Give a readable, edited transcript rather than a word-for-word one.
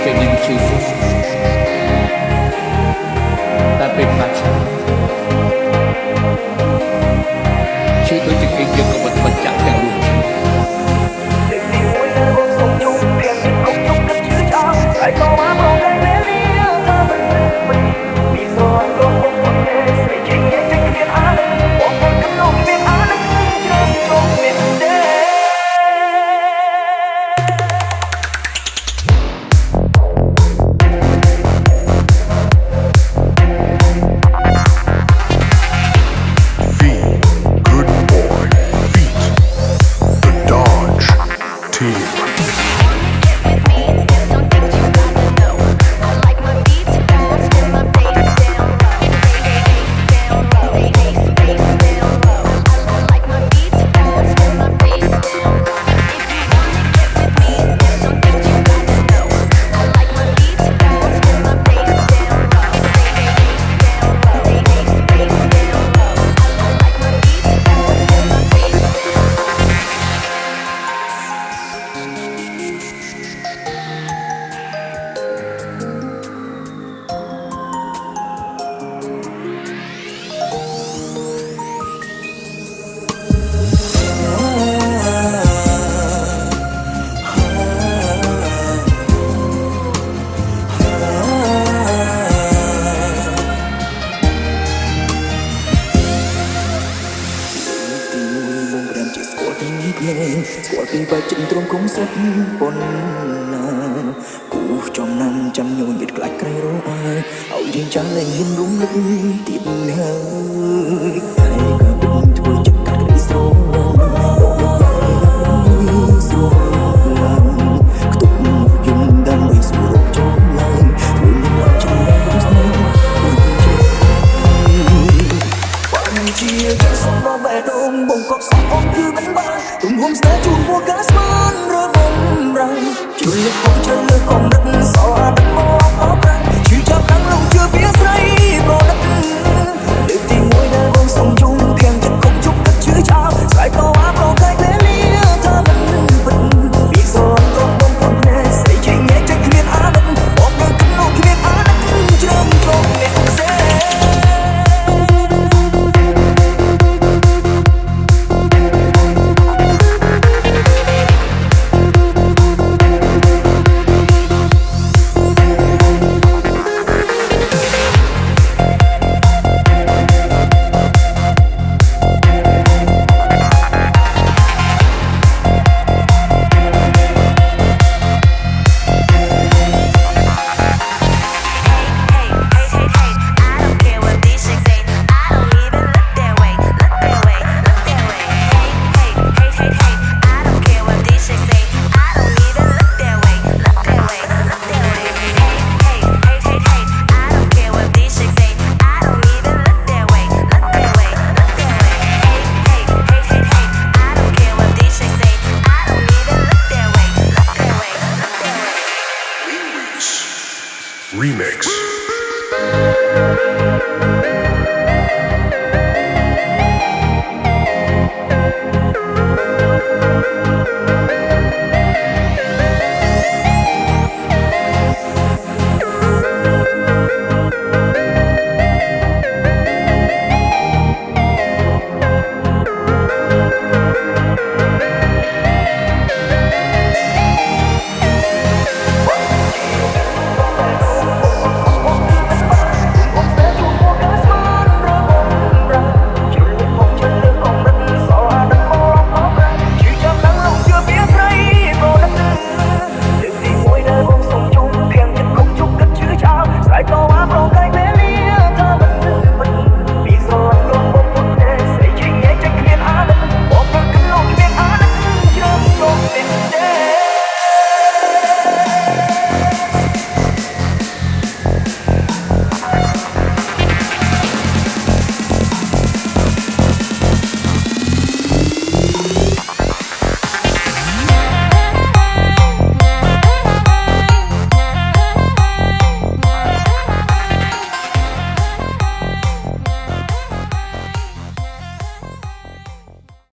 ពេលញ៉ាំឈឺតែពេលខ្លះឈឺដូចជាគេយកកបិតបញ្ចាក់ទាំងរូបឈឺស្គាល់ពីបែកចិត្តទ្រង់គង់សុទ្ធប៉ុណ្ណាគូចំណាំចាំញញៀតខ្លាចក្រៃរងអើយឲ្យរៀងចាំលែងហ៊ានរំលឹកទៀតហើយហើយក៏ដូចធ្វើចិត្តកាត់ក្តីស្រឡាញ់ខ្ទប់យំដើម្បីស្រួលចំឡាយធ្វើនឹងចាំដល់ស្នេហ៍បានជាចិត្តសំបបេះដូងបងកប់ស្អប់អស់គឺមិនបានទំហំស្នេហ៍ជួនពួកកាស្មានរបងរងជួយលើកកងជើងលើកកងដឹកសោអាត់មក